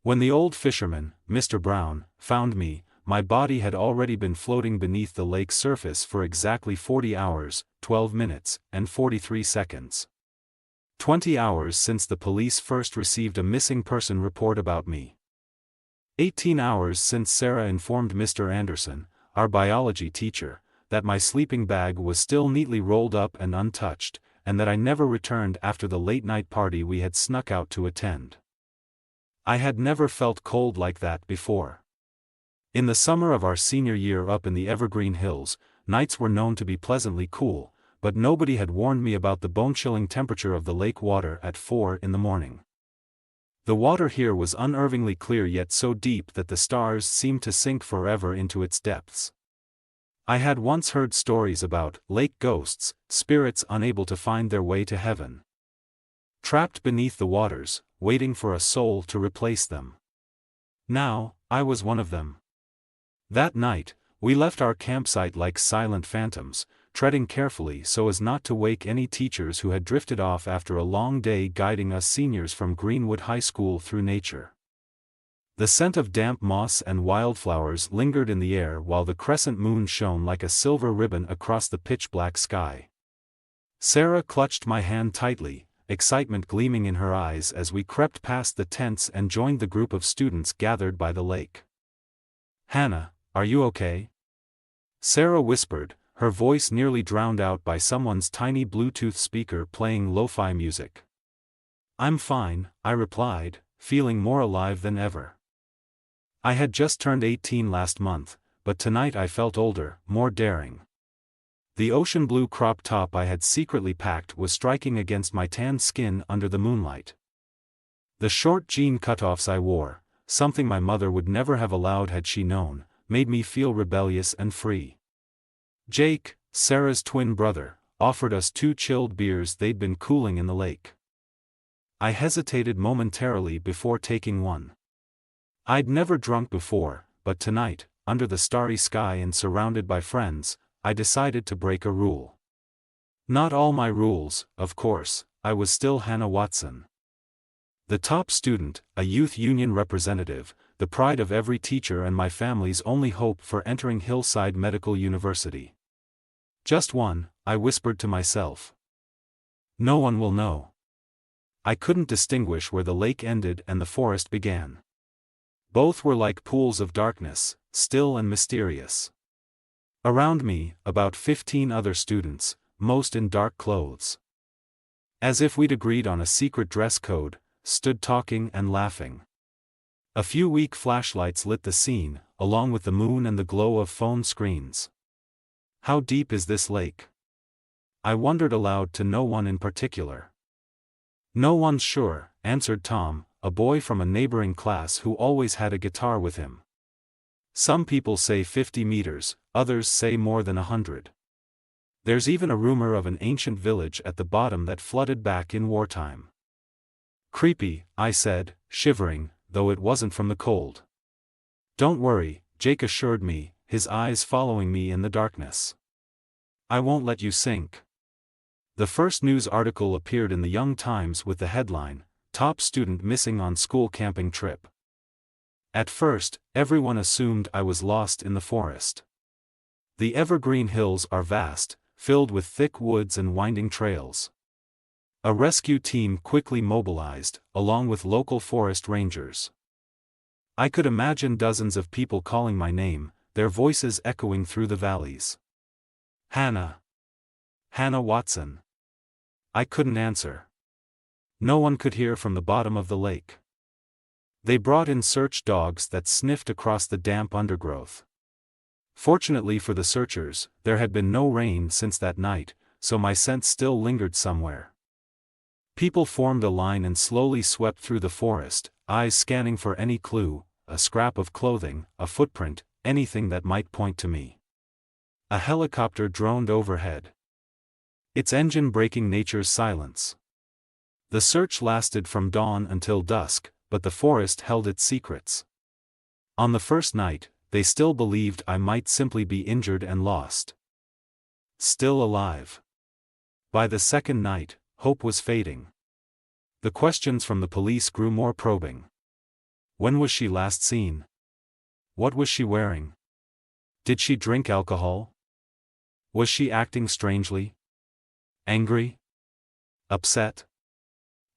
When the old fisherman, Mr. Brown, found me, my body had already been floating beneath the lake's surface for exactly 40 hours, 12 minutes, and 43 seconds. 20 hours since the police first received a missing person report about me. 18 hours since Sarah informed Mr. Anderson, our biology teacher, that my sleeping bag was still neatly rolled up and untouched, and that I never returned after the late-night party we had snuck out to attend. I had never felt cold like that before. In the summer of our senior year up in the Evergreen Hills, nights were known to be pleasantly cool, but nobody had warned me about the bone-chilling temperature of the lake water at 4 in the morning. The water here was unnervingly clear yet so deep that the stars seemed to sink forever into its depths. I had once heard stories about lake ghosts, spirits unable to find their way to heaven. Trapped beneath the waters, waiting for a soul to replace them. Now, I was one of them. That night, we left our campsite like silent phantoms, treading carefully so as not to wake any teachers who had drifted off after a long day guiding us seniors from Greenwood High School through nature. The scent of damp moss and wildflowers lingered in the air while the crescent moon shone like a silver ribbon across the pitch-black sky. Sarah clutched my hand tightly, excitement gleaming in her eyes as we crept past the tents and joined the group of students gathered by the lake. "Hannah, are you okay?" Sarah whispered, her voice nearly drowned out by someone's tiny Bluetooth speaker playing lo-fi music. "I'm fine," I replied, feeling more alive than ever. I had just turned 18 last month, but tonight I felt older, more daring. The ocean blue crop top I had secretly packed was striking against my tanned skin under the moonlight. The short jean cutoffs I wore, something my mother would never have allowed had she known, made me feel rebellious and free. Jake, Sarah's twin brother, offered us 2 chilled beers they'd been cooling in the lake. I hesitated momentarily before taking one. I'd never drunk before, but tonight, under the starry sky and surrounded by friends, I decided to break a rule. Not all my rules, of course. I was still Hannah Watson. The top student, a youth union representative, the pride of every teacher and my family's only hope for entering Hillside Medical University. "Just one," I whispered to myself. "No one will know." I couldn't distinguish where the lake ended and the forest began. Both were like pools of darkness, still and mysterious. Around me, about 15 other students, most in dark clothes. As if we'd agreed on a secret dress code, stood talking and laughing. A few weak flashlights lit the scene, along with the moon and the glow of phone screens. How deep is this lake? I wondered aloud to no one in particular. "No one's sure," answered Tom, a boy from a neighboring class who always had a guitar with him. "Some people say 50 meters, others say more than 100. There's even a rumor of an ancient village at the bottom that flooded back in wartime." "Creepy," I said, shivering, though it wasn't from the cold. "Don't worry," Jake assured me, his eyes following me in the darkness. "I won't let you sink." The first news article appeared in the Young Times with the headline, "Top Student Missing on School Camping Trip." At first, everyone assumed I was lost in the forest. The Evergreen Hills are vast, filled with thick woods and winding trails. A rescue team quickly mobilized, along with local forest rangers. I could imagine dozens of people calling my name, their voices echoing through the valleys. "Hannah! Hannah Watson!" I couldn't answer. No one could hear from the bottom of the lake. They brought in search dogs that sniffed across the damp undergrowth. Fortunately for the searchers, there had been no rain since that night, so my scent still lingered somewhere. People formed a line and slowly swept through the forest, eyes scanning for any clue, a scrap of clothing, a footprint, anything that might point to me. A helicopter droned overhead, its engine breaking nature's silence. The search lasted from dawn until dusk, but the forest held its secrets. On the first night, they still believed I might simply be injured and lost. Still alive. By the second night, hope was fading. The questions from the police grew more probing. When was she last seen? What was she wearing? Did she drink alcohol? Was she acting strangely? Angry? Upset?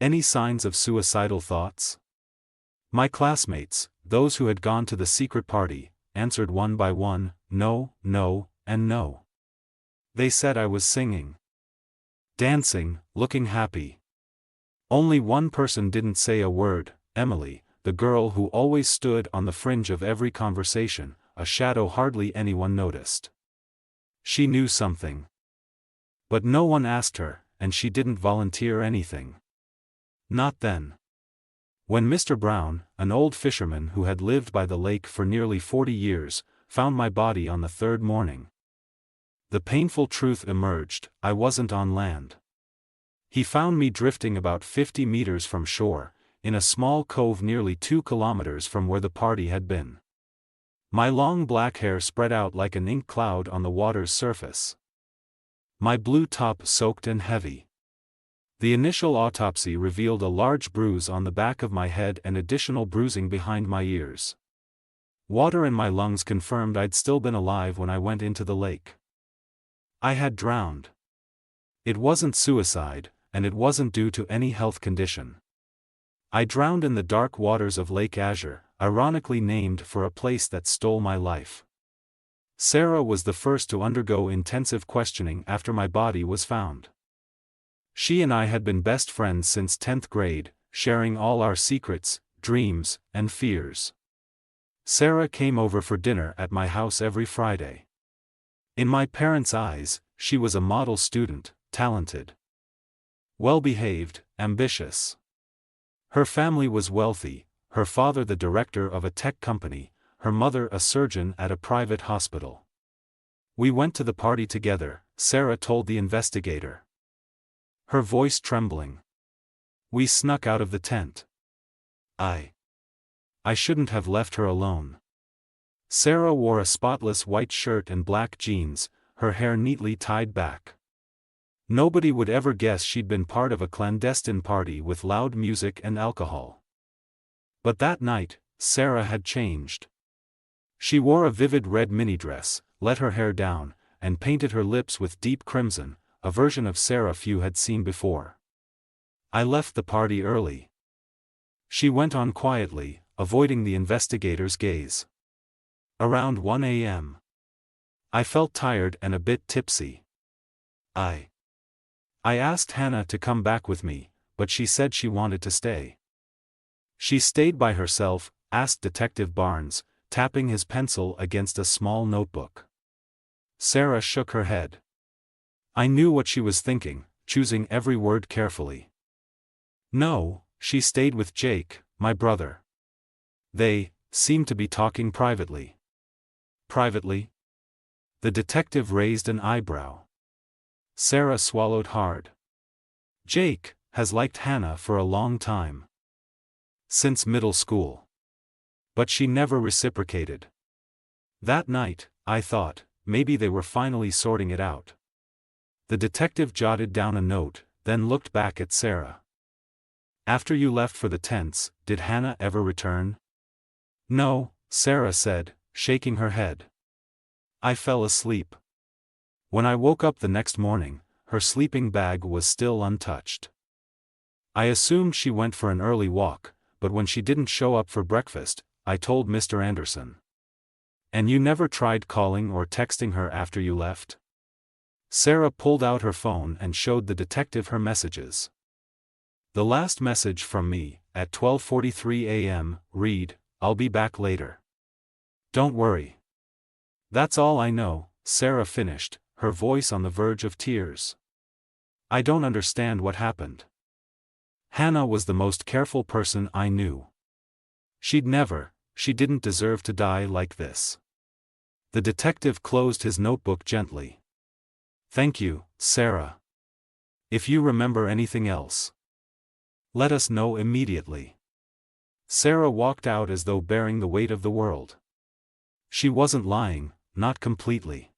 Any signs of suicidal thoughts? My classmates, those who had gone to the secret party, answered one by one, no, no, and no. They said I was singing, dancing, looking happy. Only one person didn't say a word, Emily, the girl who always stood on the fringe of every conversation, a shadow hardly anyone noticed. She knew something. But no one asked her, and she didn't volunteer anything. Not then. When Mr. Brown, an old fisherman who had lived by the lake for nearly 40 years, found my body on the third morning, the painful truth emerged: I wasn't on land. He found me drifting about 50 meters from shore, in a small cove nearly 2 kilometers from where the party had been. My long black hair spread out like an ink cloud on the water's surface. My blue top soaked and heavy. The initial autopsy revealed a large bruise on the back of my head and additional bruising behind my ears. Water in my lungs confirmed I'd still been alive when I went into the lake. I had drowned. It wasn't suicide, and it wasn't due to any health condition. I drowned in the dark waters of Lake Azure, ironically named for a place that stole my life. Sarah was the first to undergo intensive questioning after my body was found. She and I had been best friends since 10th grade, sharing all our secrets, dreams, and fears. Sarah came over for dinner at my house every Friday. In my parents' eyes, she was a model student, talented, well-behaved, ambitious. Her family was wealthy, her father the director of a tech company, her mother a surgeon at a private hospital. We went to the party together, Sarah told the investigator, her voice trembling. We snuck out of the tent. I shouldn't have left her alone. Sarah wore a spotless white shirt and black jeans, her hair neatly tied back. Nobody would ever guess she'd been part of a clandestine party with loud music and alcohol. But that night, Sarah had changed. She wore a vivid red minidress, let her hair down, and painted her lips with deep crimson, a version of Sarah few had seen before. I left the party early. She went on quietly, avoiding the investigator's gaze. Around 1 a.m. I felt tired and a bit tipsy. I asked Hannah to come back with me, but she said she wanted to stay. She stayed by herself, asked Detective Barnes, tapping his pencil against a small notebook. Sarah shook her head. I knew what she was thinking, choosing every word carefully. No, she stayed with Jake, my brother. They seemed to be talking privately. Privately? The detective raised an eyebrow. Sarah swallowed hard. Jake has liked Hannah for a long time. Since middle school. But she never reciprocated. That night, I thought, maybe they were finally sorting it out. The detective jotted down a note, then looked back at Sarah. After you left for the tents, did Hannah ever return? No, Sarah said, shaking her head. I fell asleep. When I woke up the next morning, her sleeping bag was still untouched. I assumed she went for an early walk, but when she didn't show up for breakfast, I told Mr. Anderson. And you never tried calling or texting her after you left? Sarah pulled out her phone and showed the detective her messages. The last message from me, at 12:43 a.m., read, I'll be back later. Don't worry. That's all I know, Sarah finished, her voice on the verge of tears. I don't understand what happened. Hannah was the most careful person I knew. She didn't deserve to die like this. The detective closed his notebook gently. Thank you, Sarah. If you remember anything else, let us know immediately. Sarah walked out as though bearing the weight of the world. She wasn't lying, not completely.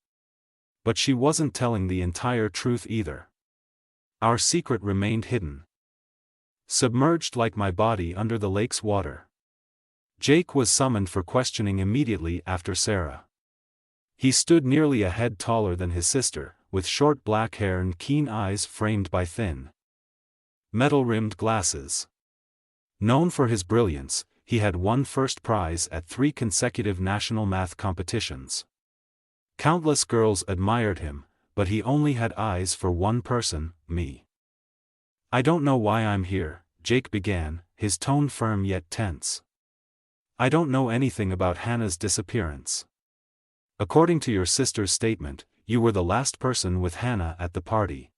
But she wasn't telling the entire truth either. Our secret remained hidden. Submerged like my body under the lake's water. Jake was summoned for questioning immediately after Sarah. He stood nearly a head taller than his sister, with short black hair and keen eyes framed by thin, metal-rimmed glasses. Known for his brilliance, he had won first prize at 3 consecutive national math competitions. Countless girls admired him, but he only had eyes for one person, me. "I don't know why I'm here," Jake began, his tone firm yet tense. "I don't know anything about Hannah's disappearance. According to your sister's statement, you were the last person with Hannah at the party,"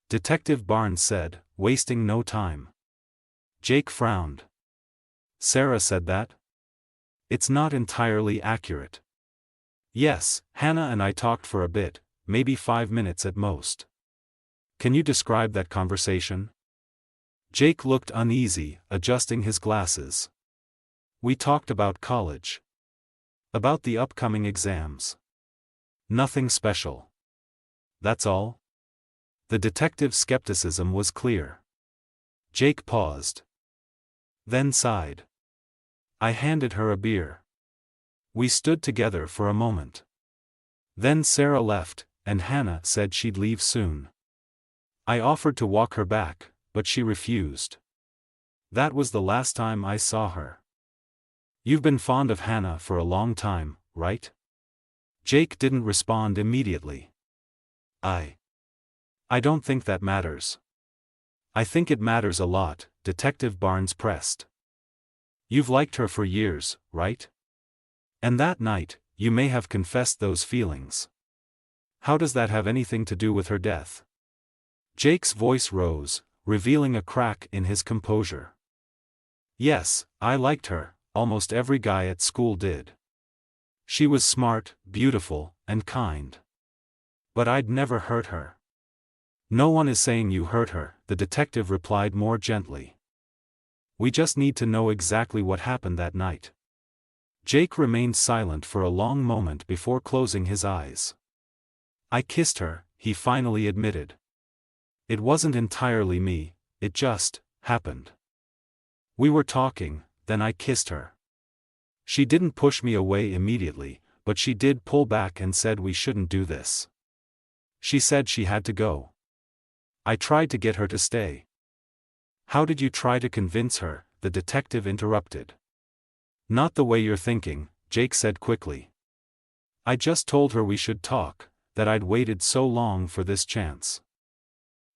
Detective Barnes said, wasting no time. Jake frowned. "Sarah said that? It's not entirely accurate." "Yes, Hannah and I talked for a bit, maybe 5 minutes at most." "Can you describe that conversation?" Jake looked uneasy, adjusting his glasses. "We talked about college. About the upcoming exams. Nothing special." "That's all?" The detective's skepticism was clear. Jake paused. Then sighed. I handed her a beer. We stood together for a moment. Then Sarah left, and Hannah said she'd leave soon. I offered to walk her back, but she refused. That was the last time I saw her. "You've been fond of Hannah for a long time, right?" Jake didn't respond immediately. I don't think that matters." "I think it matters a lot," Detective Barnes pressed. "You've liked her for years, right? And that night, you may have confessed those feelings. How does that have anything to do with her death?" Jake's voice rose, revealing a crack in his composure. "Yes, I liked her, almost every guy at school did. She was smart, beautiful, and kind. But I'd never hurt her." "No one is saying you hurt her," the detective replied more gently. "We just need to know exactly what happened that night." Jake remained silent for a long moment before closing his eyes. "I kissed her," he finally admitted. "It wasn't entirely me, it just happened. We were talking, then I kissed her. She didn't push me away immediately, but she did pull back and said we shouldn't do this. She said she had to go. I tried to get her to stay." "How did you try to convince her?" the detective interrupted. "Not the way you're thinking," Jake said quickly. "I just told her we should talk, that I'd waited so long for this chance.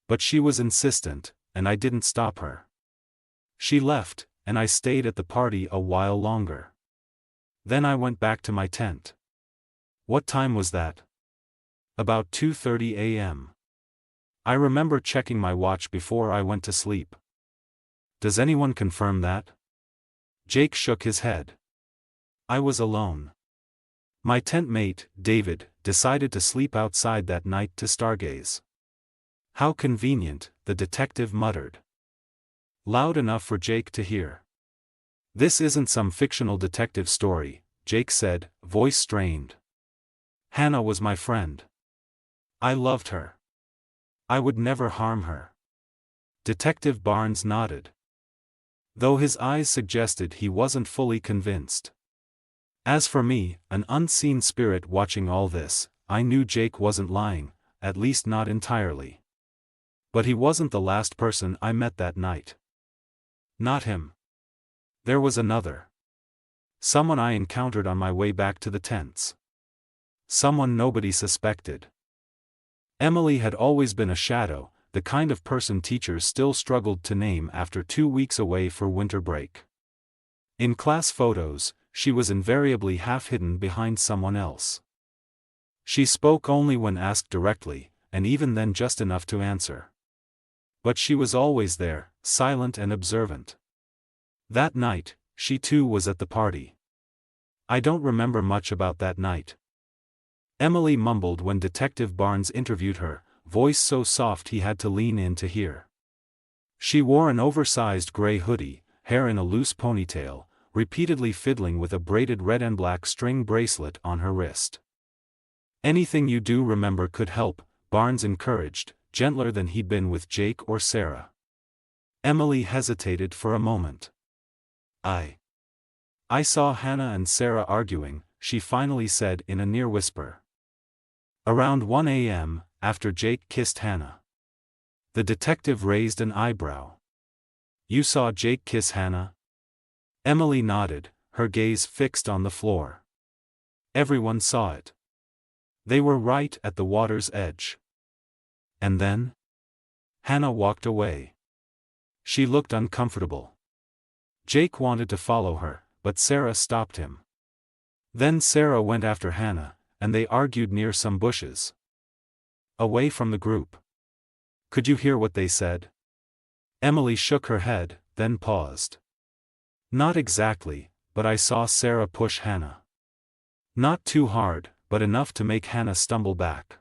But she was insistent, and I didn't stop her. She left, and I stayed at the party a while longer. Then I went back to my tent." "What time was that?" "About 2:30 a.m. I remember checking my watch before I went to sleep." "Does anyone confirm that?" Jake shook his head. "I was alone. My tent mate, David, decided to sleep outside that night to stargaze." "How convenient," the detective muttered. Loud enough for Jake to hear. "This isn't some fictional detective story," Jake said, voice strained. "Hannah was my friend. I loved her. I would never harm her." Detective Barnes nodded, though his eyes suggested he wasn't fully convinced. "As for me, an unseen spirit watching all this, I knew Jake wasn't lying, at least not entirely. But he wasn't the last person I met that night. Not him. There was another. Someone I encountered on my way back to the tents. Someone nobody suspected." Emily had always been a shadow, the kind of person teachers still struggled to name after 2 weeks away for winter break. In class photos, she was invariably half hidden behind someone else. She spoke only when asked directly, and even then just enough to answer. But she was always there, silent and observant. That night, she too was at the party. "I don't remember much about that night," Emily mumbled when Detective Barnes interviewed her, voice so soft he had to lean in to hear. She wore an oversized gray hoodie, hair in a loose ponytail, repeatedly fiddling with a braided red and black string bracelet on her wrist. "Anything you do remember could help," Barnes encouraged, gentler than he'd been with Jake or Sarah. Emily hesitated for a moment. "I saw Hannah and Sarah arguing," she finally said in a near whisper. "Around 1 a.m., after Jake kissed Hannah." The detective raised an eyebrow. "You saw Jake kiss Hannah?" Emily nodded, her gaze fixed on the floor. "Everyone saw it. They were right at the water's edge." "And then?" Hannah walked away. She looked uncomfortable. Jake wanted to follow her, but Sarah stopped him. Then Sarah went after Hannah, and they argued near some bushes. Away from the group. "Could you hear what they said?" Emily shook her head, then paused. "Not exactly, but I saw Sarah push Hannah. Not too hard, but enough to make Hannah stumble back."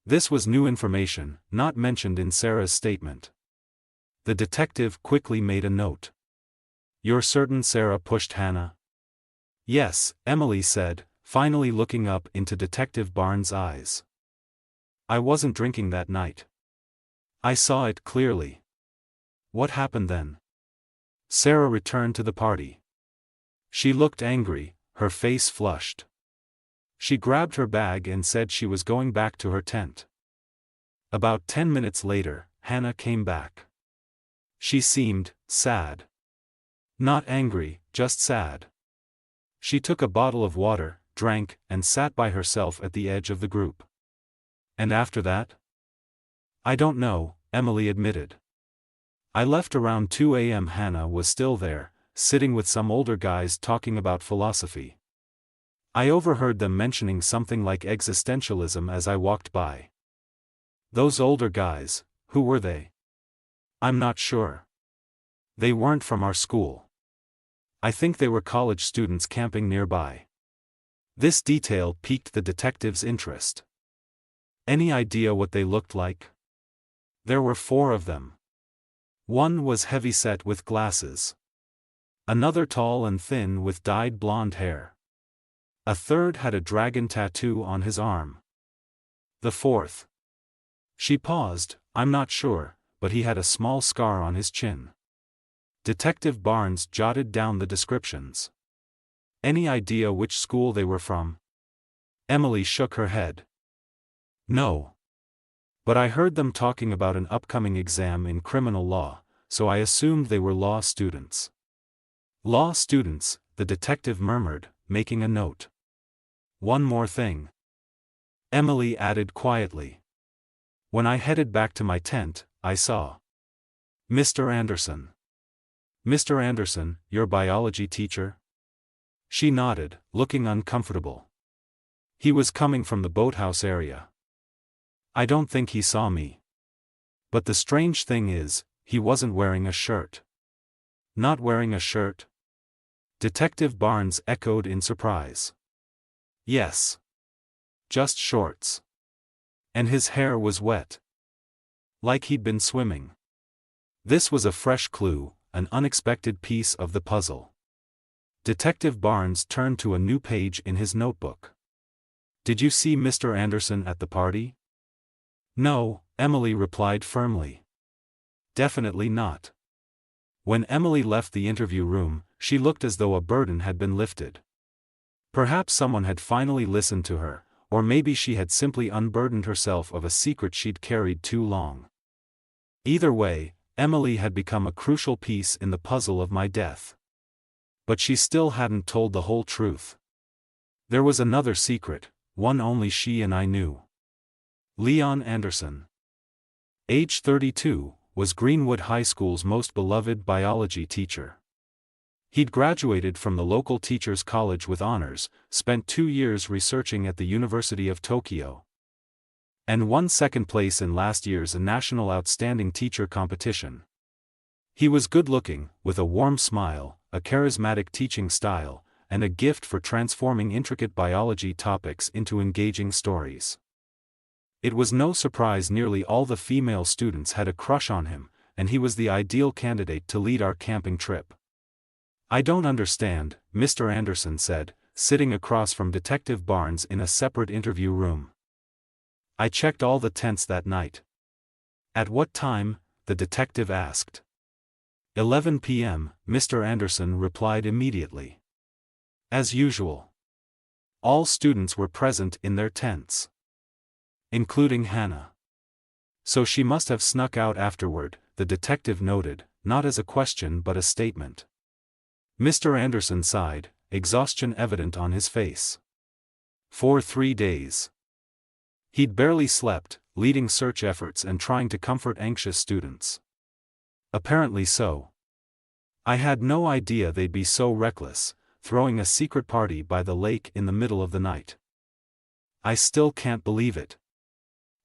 This was new information, not mentioned in Sarah's statement. The detective quickly made a note. "You're certain Sarah pushed Hannah?" "Yes," Emily said, finally looking up into Detective Barnes' eyes. "I wasn't drinking that night. I saw it clearly." "What happened then?" Sarah returned to the party. She looked angry, her face flushed. She grabbed her bag and said she was going back to her tent. About 10 minutes later, Hannah came back. She seemed sad. Not angry, just sad. She took a bottle of water, drank, and sat by herself at the edge of the group. "And after that?" "I don't know," Emily admitted. "I left around 2 a.m. Hannah was still there, sitting with some older guys talking about philosophy. I overheard them mentioning something like existentialism as I walked by." "Those older guys, who were they?" "I'm not sure. They weren't from our school. I think they were college students camping nearby." This detail piqued the detective's interest. "Any idea what they looked like?" "There were 4 of them. One was heavy-set with glasses. Another tall and thin with dyed blonde hair. A third had a dragon tattoo on his arm. The 4th. She paused, "I'm not sure, but he had a small scar on his chin." Detective Barnes jotted down the descriptions. "Any idea which school they were from?" Emily shook her head. "No. But I heard them talking about an upcoming exam in criminal law, so I assumed they were law students." "Law students," the detective murmured, making a note. "One more thing," Emily added quietly. "When I headed back to my tent, I saw Mr. Anderson." "Mr. Anderson, your biology teacher?" She nodded, looking uncomfortable. "He was coming from the boathouse area. I don't think he saw me. But the strange thing is, he wasn't wearing a shirt." "Not wearing a shirt?" Detective Barnes echoed in surprise. "Yes. Just shorts. And his hair was wet. Like he'd been swimming." This was a fresh clue, an unexpected piece of the puzzle. Detective Barnes turned to a new page in his notebook. "Did you see Mr. Anderson at the party?" "No," Emily replied firmly. "Definitely not." When Emily left the interview room, she looked as though a burden had been lifted. Perhaps someone had finally listened to her, or maybe she had simply unburdened herself of a secret she'd carried too long. Either way, Emily had become a crucial piece in the puzzle of my death. But she still hadn't told the whole truth. There was another secret, one only she and I knew. Leon Anderson, age 32, was Greenwood High School's most beloved biology teacher. He'd graduated from the local teachers' college with honors, spent 2 years researching at the University of Tokyo, and won second place in last year's National Outstanding Teacher competition. He was good-looking, with a warm smile, a charismatic teaching style, and a gift for transforming intricate biology topics into engaging stories. It was no surprise nearly all the female students had a crush on him, and he was the ideal candidate to lead our camping trip. "I don't understand," Mr. Anderson said, sitting across from Detective Barnes in a separate interview room. "I checked all the tents that night." "At what time?" the detective asked. 11 p.m., Mr. Anderson replied immediately. As usual, all students were present in their tents, including Hannah. So she must have snuck out afterward, the detective noted, not as a question but a statement. Mr. Anderson sighed, exhaustion evident on his face. For 3 days. He'd barely slept, leading search efforts and trying to comfort anxious students. Apparently so. I had no idea they'd be so reckless, throwing a secret party by the lake in the middle of the night. I still can't believe it.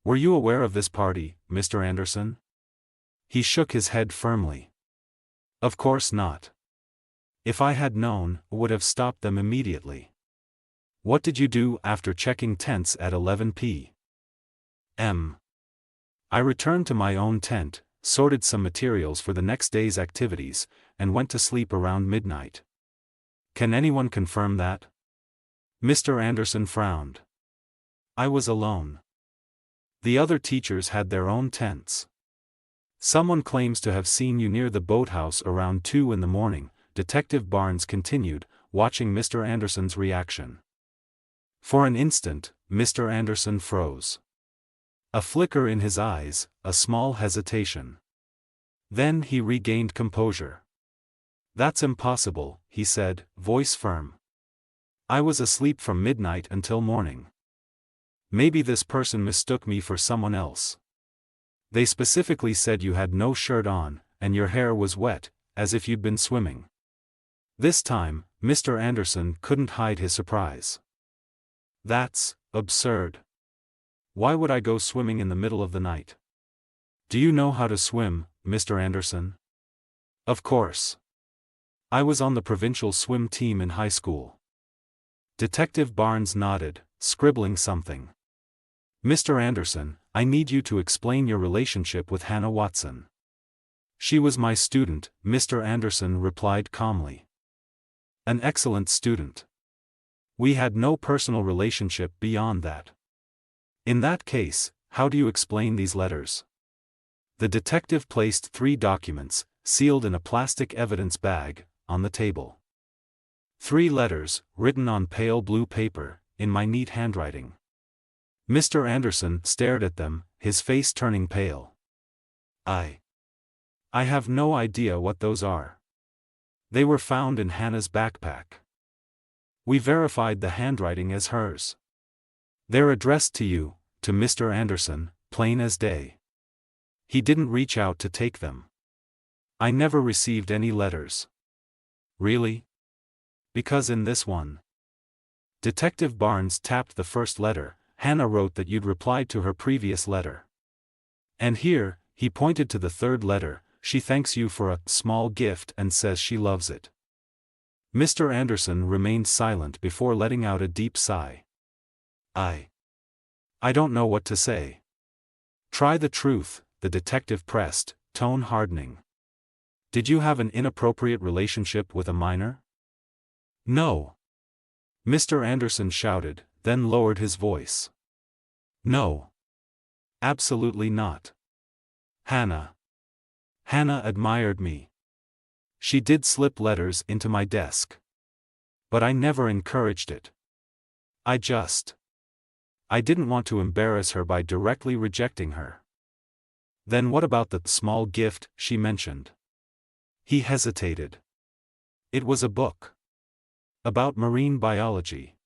Were you aware of this party, Mr. Anderson? He shook his head firmly. Of course not. If I had known, I would have stopped them immediately. What did you do after checking tents at 11 p.m.? I returned to my own tent, sorted some materials for the next day's activities, and went to sleep around midnight. Can anyone confirm that? Mr. Anderson frowned. I was alone. The other teachers had their own tents. Someone claims to have seen you near the boathouse around 2 in the morning, Detective Barnes continued, watching Mr. Anderson's reaction. For an instant, Mr. Anderson froze. A flicker in his eyes, a small hesitation. Then he regained composure. That's impossible, he said, voice firm. I was asleep from midnight until morning. Maybe this person mistook me for someone else. They specifically said you had no shirt on, and your hair was wet, as if you'd been swimming. This time, Mr. Anderson couldn't hide his surprise. That's absurd. Why would I go swimming in the middle of the night? Do you know how to swim, Mr. Anderson? Of course. I was on the provincial swim team in high school. Detective Barnes nodded, scribbling something. Mr. Anderson, I need you to explain your relationship with Hannah Watson. She was my student, Mr. Anderson replied calmly. An excellent student. We had no personal relationship beyond that. In that case, how do you explain these letters? The detective placed 3 documents, sealed in a plastic evidence bag, on the table. 3 letters, written on pale blue paper, in my neat handwriting. Mr. Anderson stared at them, his face turning pale. I have no idea what those are. They were found in Hannah's backpack. We verified the handwriting as hers. They're addressed to you, to Mr. Anderson, plain as day. He didn't reach out to take them. I never received any letters. Really? Because in this one. Detective Barnes tapped the first letter. Hannah wrote that you'd replied to her previous letter. And here, he pointed to the 3rd letter, she thanks you for a small gift and says she loves it. Mr. Anderson remained silent before letting out a deep sigh. I don't know what to say. Try the truth, the detective pressed, tone hardening. Did you have an inappropriate relationship with a minor? No. Mr. Anderson shouted, then lowered his voice. No. Absolutely not. Hannah admired me. She did slip letters into my desk. But I never encouraged it. I didn't want to embarrass her by directly rejecting her. Then what about the small gift she mentioned? He hesitated. It was a book. About marine biology.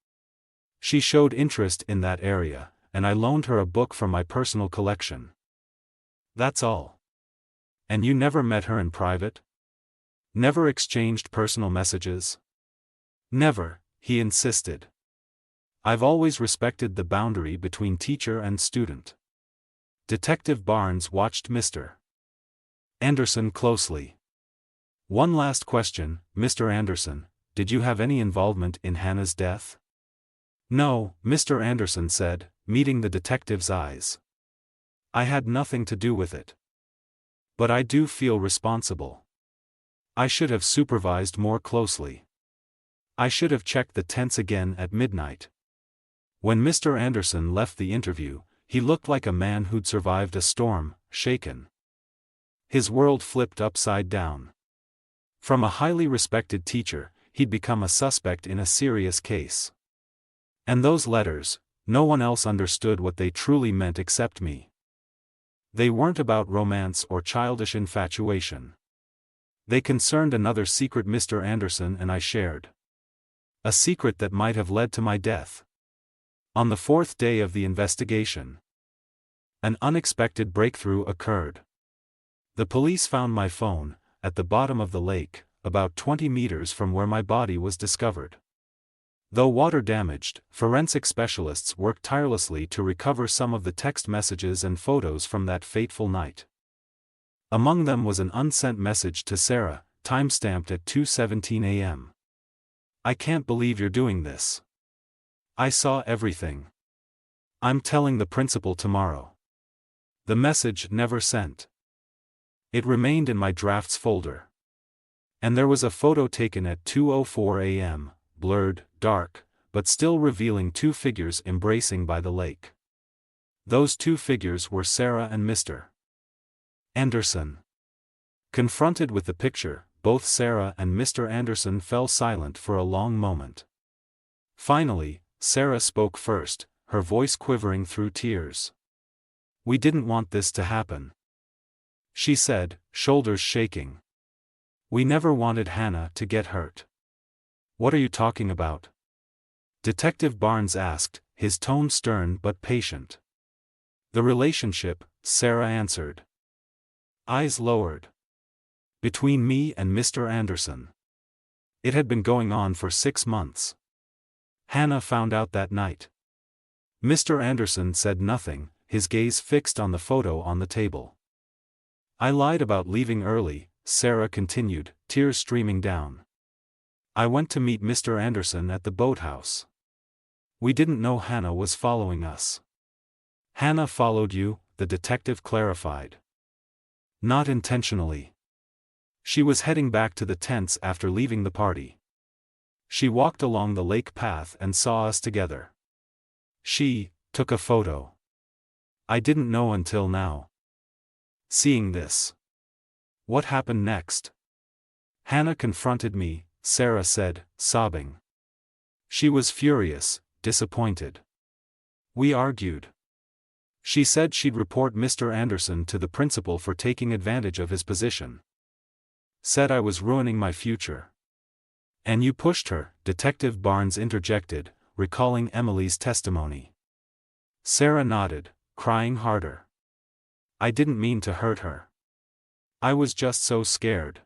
She showed interest in that area, and I loaned her a book from my personal collection. That's all. And you never met her in private? Never exchanged personal messages? Never, he insisted. I've always respected the boundary between teacher and student. Detective Barnes watched Mr. Anderson closely. One last question, Mr. Anderson, did you have any involvement in Hannah's death? No, Mr. Anderson said, meeting the detective's eyes. I had nothing to do with it. But I do feel responsible. I should have supervised more closely. I should have checked the tents again at midnight. When Mr. Anderson left the interview, he looked like a man who'd survived a storm, shaken. His world flipped upside down. From a highly respected teacher, he'd become a suspect in a serious case. And those letters, no one else understood what they truly meant except me. They weren't about romance or childish infatuation. They concerned another secret Mr. Anderson and I shared. A secret that might have led to my death. On the fourth day of the investigation, an unexpected breakthrough occurred. The police found my phone, at the bottom of the lake, about 20 meters from where my body was discovered. Though water damaged, forensic specialists worked tirelessly to recover some of the text messages and photos from that fateful night. Among them was an unsent message to Sarah, time-stamped at 2:17 a.m. "I can't believe you're doing this. I saw everything. I'm telling the principal tomorrow." The message never sent. It remained in my drafts folder. And there was a photo taken at 2:04 a.m., blurred, dark, but still revealing two figures embracing by the lake. Those two figures were Sarah and Mr. Anderson. Confronted with the picture, both Sarah and Mr. Anderson fell silent for a long moment. Finally, Sarah spoke first, her voice quivering through tears. "We didn't want this to happen," she said, shoulders shaking. "We never wanted Hannah to get hurt." "What are you talking about?" Detective Barnes asked, his tone stern but patient. "The relationship," Sarah answered. Eyes lowered. "Between me and Mr. Anderson. It had been going on for 6 months. Hannah found out that night." Mr. Anderson said nothing, his gaze fixed on the photo on the table. "I lied about leaving early," Sarah continued, tears streaming down. "I went to meet Mr. Anderson at the boathouse. We didn't know Hannah was following us." "Hannah followed you," the detective clarified. "Not intentionally. She was heading back to the tents after leaving the party. She walked along the lake path and saw us together. She took a photo. I didn't know until now." Seeing this. "What happened next?" "Hannah confronted me," Sarah said, sobbing. "She was furious, disappointed. We argued. She said she'd report Mr. Anderson to the principal for taking advantage of his position. Said I was ruining my future." "And you pushed her," Detective Barnes interjected, recalling Emily's testimony. Sarah nodded, crying harder. "I didn't mean to hurt her. I was just so scared.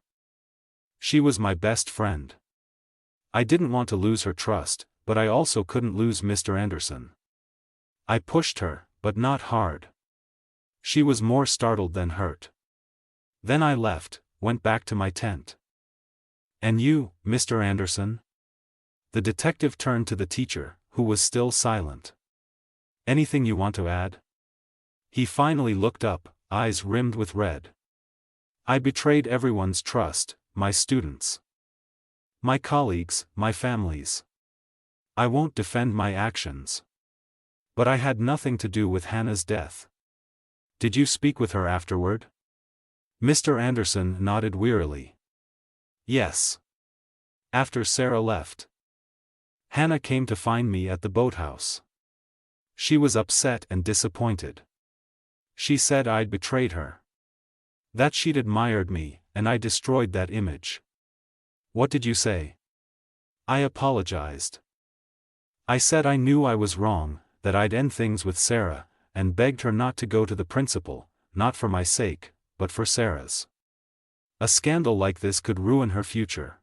She was my best friend. I didn't want to lose her trust, but I also couldn't lose Mr. Anderson. I pushed her, but not hard. She was more startled than hurt. Then I left, went back to my tent." "And you, Mr. Anderson?" The detective turned to the teacher, who was still silent. "Anything you want to add?" He finally looked up, eyes rimmed with red. "I betrayed everyone's trust, my students, my colleagues, my families. I won't defend my actions. But I had nothing to do with Hannah's death." "Did you speak with her afterward?" Mr. Anderson nodded wearily. "Yes. After Sarah left. Hannah came to find me at the boathouse. She was upset and disappointed. She said I'd betrayed her. That she'd admired me, and I destroyed that image." "What did you say?" "I apologized. I said I knew I was wrong, that I'd end things with Sarah, and begged her not to go to the principal, not for my sake, but for Sarah's. A scandal like this could ruin her future."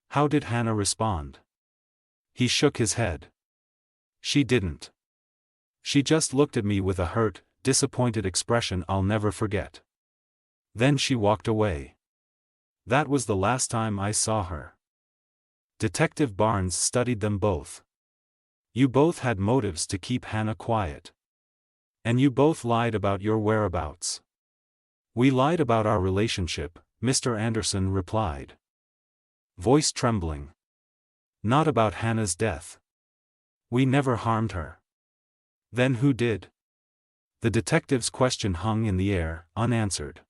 "How did Hannah respond?" He shook his head. "She didn't. She just looked at me with a hurt, disappointed expression I'll never forget. Then she walked away. That was the last time I saw her." Detective Barnes studied them both. "You both had motives to keep Hannah quiet. And you both lied about your whereabouts." "We lied about our relationship," Mr. Anderson replied, voice trembling. "Not about Hannah's death. We never harmed her." "Then who did?" The detective's question hung in the air, unanswered.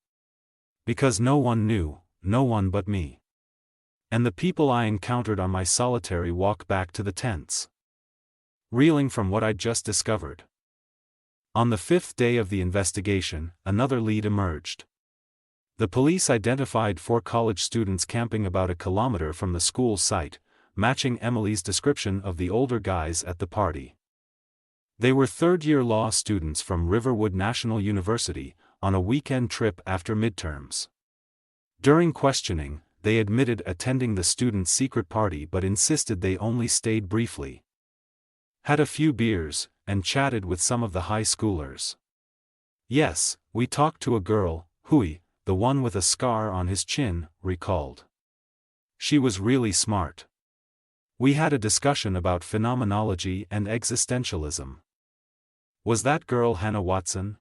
"Because no one knew, no one but me. And the people I encountered on my solitary walk back to the tents. Reeling from what I'd just discovered. On the 5th day of the investigation, another lead emerged. The police identified 4 college students camping about a kilometer from the school site, matching Emily's description of the older guys at the party. They were third-year law students from Riverwood National University, on a weekend trip after midterms. During questioning, they admitted attending the students' secret party but insisted they only stayed briefly. Had a few beers, and chatted with some of the high schoolers. Yes, we talked to a girl, Hui, the one with a scar on his chin, recalled. She was really smart. We had a discussion about phenomenology and existentialism. Was that girl Hannah Watson?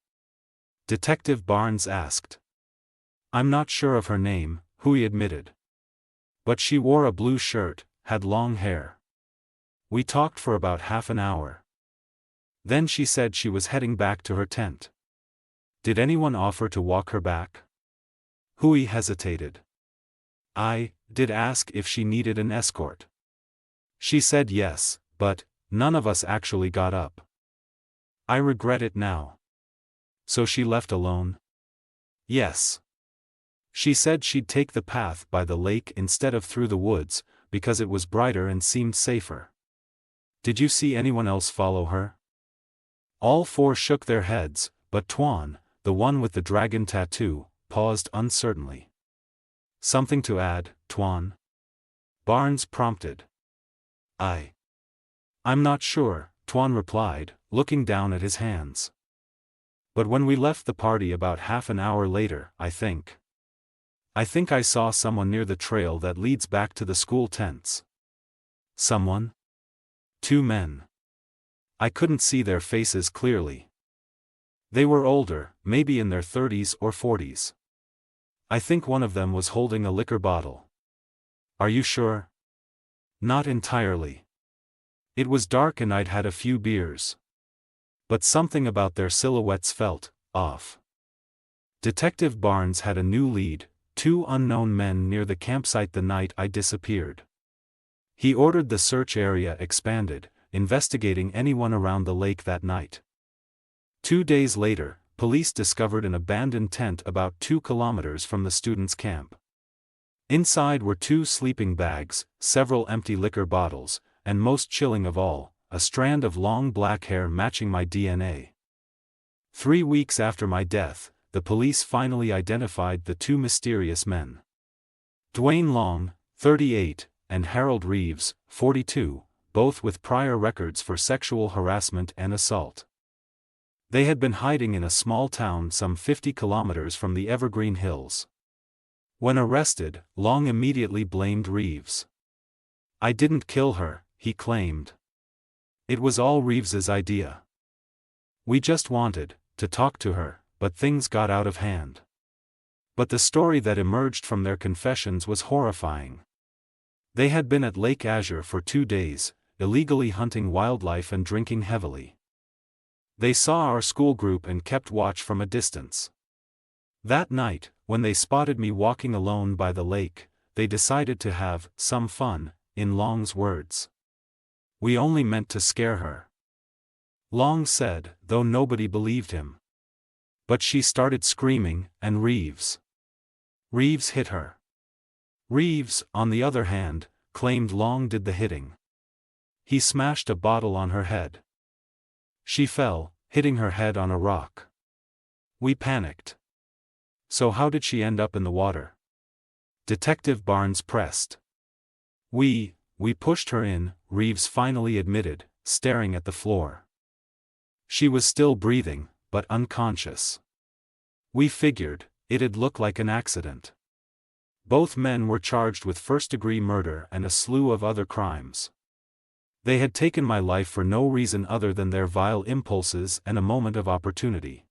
Detective Barnes asked. I'm not sure of her name, Hui admitted. But she wore a blue shirt, had long hair. We talked for about half an hour. Then she said she was heading back to her tent. Did anyone offer to walk her back? Hui hesitated. I did ask if she needed an escort. She said yes, but none of us actually got up. I regret it now. So she left alone? Yes. She said she'd take the path by the lake instead of through the woods, because it was brighter and seemed safer. Did you see anyone else follow her? All 4 shook their heads, but Tuan, the one with the dragon tattoo, paused uncertainly. Something to add, Tuan? Barnes prompted. I'm not sure, Tuan replied, looking down at his hands. But when we left the party about half an hour later, I think I saw someone near the trail that leads back to the school tents. Someone? 2 men. I couldn't see their faces clearly. They were older, maybe in their 30s or 40s. I think one of them was holding a liquor bottle. Are you sure? Not entirely. It was dark and I'd had a few beers. But something about their silhouettes felt off. Detective Barnes had a new lead, 2 unknown men near the campsite the night I disappeared. He ordered the search area expanded, investigating anyone around the lake that night. 2 days later, police discovered an abandoned tent about 2 kilometers from the students' camp. Inside were 2 sleeping bags, several empty liquor bottles, and most chilling of all, a strand of long black hair matching my DNA. 3 weeks after my death, the police finally identified the 2 mysterious men. Dwayne Long, 38, and Harold Reeves, 42, both with prior records for sexual harassment and assault. They had been hiding in a small town some 50 kilometers from the Evergreen Hills. When arrested, Long immediately blamed Reeves. I didn't kill her, he claimed. It was all Reeves's idea. We just wanted to talk to her, but things got out of hand. But the story that emerged from their confessions was horrifying. They had been at Lake Azure for 2 days, illegally hunting wildlife and drinking heavily. They saw our school group and kept watch from a distance. That night, when they spotted me walking alone by the lake, they decided to have some fun, in Long's words. We only meant to scare her. Long said, though nobody believed him. But she started screaming, and Reeves hit her. Reeves, on the other hand, claimed Long did the hitting. He smashed a bottle on her head. She fell, hitting her head on a rock. We panicked. So how did she end up in the water? Detective Barnes pressed. We pushed her in, Reeves finally admitted, staring at the floor. She was still breathing, but unconscious. We figured, it'd look like an accident. Both men were charged with first-degree murder and a slew of other crimes. They had taken my life for no reason other than their vile impulses and a moment of opportunity.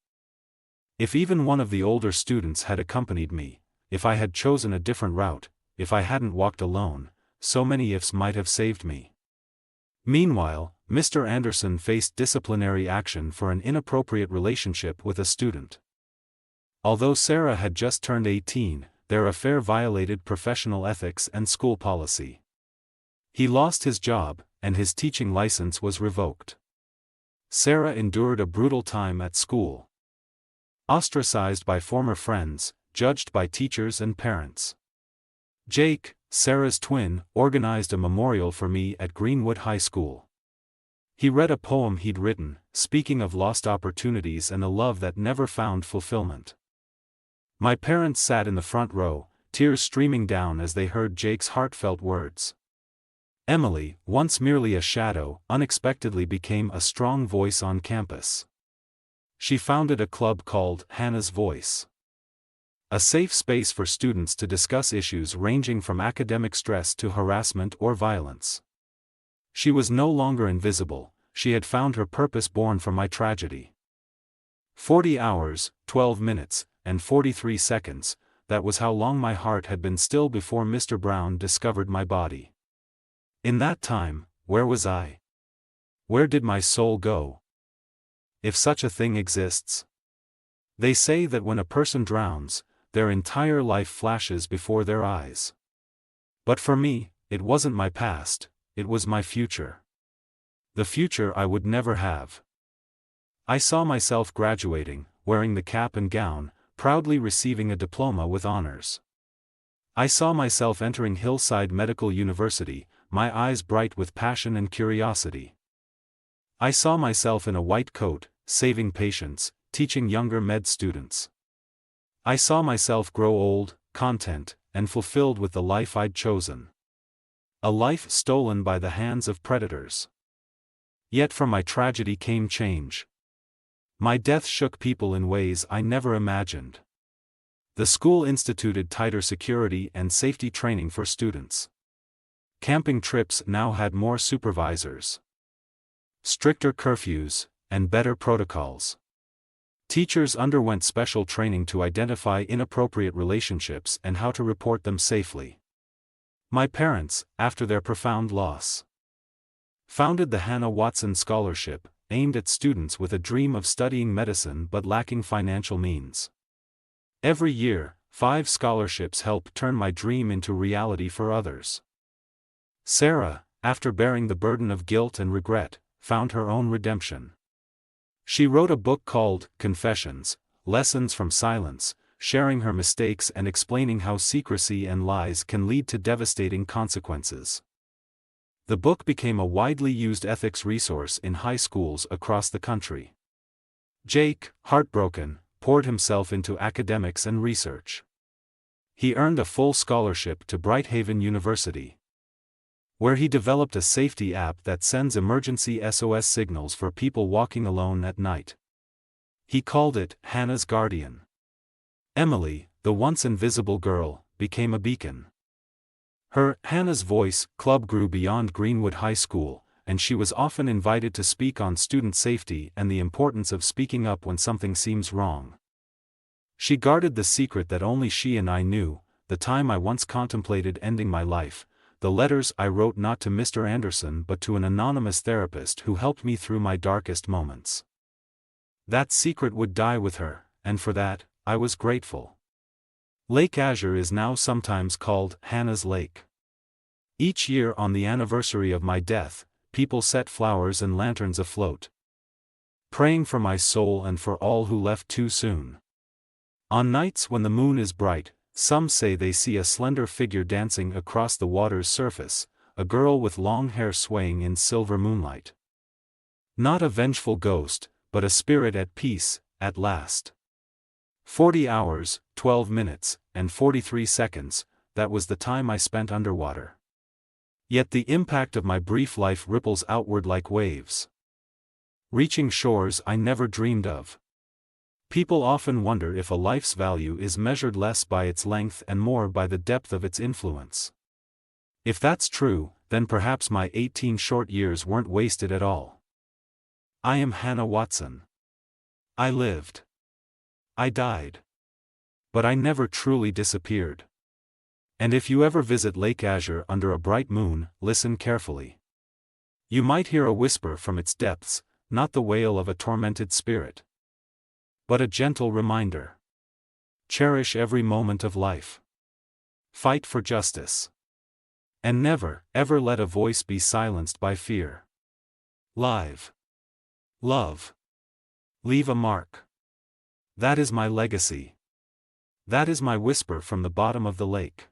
If even one of the older students had accompanied me, if I had chosen a different route, if I hadn't walked alone, so many ifs might have saved me. Meanwhile, Mr. Anderson faced disciplinary action for an inappropriate relationship with a student. Although Sarah had just turned 18, their affair violated professional ethics and school policy. He lost his job, and his teaching license was revoked. Sarah endured a brutal time at school. Ostracized by former friends, judged by teachers and parents. Jake, Sarah's twin, organized a memorial for me at Greenwood High School. He read a poem he'd written, speaking of lost opportunities and a love that never found fulfillment. My parents sat in the front row, tears streaming down as they heard Jake's heartfelt words. Emily, once merely a shadow, unexpectedly became a strong voice on campus. She founded a club called Hannah's Voice. A safe space for students to discuss issues ranging from academic stress to harassment or violence. She was no longer invisible, she had found her purpose born from my tragedy. 40 hours, 12 minutes, and 43 seconds, that was how long my heart had been still before Mr. Brown discovered my body. In that time, where was I? Where did my soul go? If such a thing exists. They say that when a person drowns, their entire life flashes before their eyes. But for me, it wasn't my past, it was my future. The future I would never have. I saw myself graduating, wearing the cap and gown, proudly receiving a diploma with honors. I saw myself entering Hillside Medical University, my eyes bright with passion and curiosity. I saw myself in a white coat, saving patients, teaching younger med students. I saw myself grow old, content, and fulfilled with the life I'd chosen. A life stolen by the hands of predators. Yet from my tragedy came change. My death shook people in ways I never imagined. The school instituted tighter security and safety training for students. Camping trips now had more supervisors, stricter curfews, and better protocols. Teachers underwent special training to identify inappropriate relationships and how to report them safely. My parents, after their profound loss, founded the Hannah Watson Scholarship, aimed at students with a dream of studying medicine but lacking financial means. Every year, 5 scholarships help turn my dream into reality for others. Sarah, after bearing the burden of guilt and regret, found her own redemption. She wrote a book called Confessions, Lessons from Silence, sharing her mistakes and explaining how secrecy and lies can lead to devastating consequences. The book became a widely used ethics resource in high schools across the country. Jake, heartbroken, poured himself into academics and research. He earned a full scholarship to Brighthaven University, where he developed a safety app that sends emergency SOS signals for people walking alone at night. He called it Hannah's Guardian. Emily, the once invisible girl, became a beacon. Her Hannah's Voice club grew beyond Greenwood High School, and she was often invited to speak on student safety and the importance of speaking up when something seems wrong. She guarded the secret that only she and I knew, the time I once contemplated ending my life, the letters I wrote not to Mr. Anderson but to an anonymous therapist who helped me through my darkest moments. That secret would die with her, and for that, I was grateful. Lake Azure is now sometimes called Hannah's Lake. Each year on the anniversary of my death, people set flowers and lanterns afloat, praying for my soul and for all who left too soon. On nights when the moon is bright, some say they see a slender figure dancing across the water's surface, a girl with long hair swaying in silver moonlight. Not a vengeful ghost, but a spirit at peace, at last. 40 hours, 12 minutes, and 43 seconds, that was the time I spent underwater. Yet the impact of my brief life ripples outward like waves, reaching shores I never dreamed of. People often wonder if a life's value is measured less by its length and more by the depth of its influence. If that's true, then perhaps my 18 short years weren't wasted at all. I am Hannah Watson. I lived. I died. But I never truly disappeared. And if you ever visit Lake Azure under a bright moon, listen carefully. You might hear a whisper from its depths, not the wail of a tormented spirit, but a gentle reminder. Cherish every moment of life. Fight for justice. And never, ever let a voice be silenced by fear. Live. Love. Leave a mark. That is my legacy. That is my whisper from the bottom of the lake.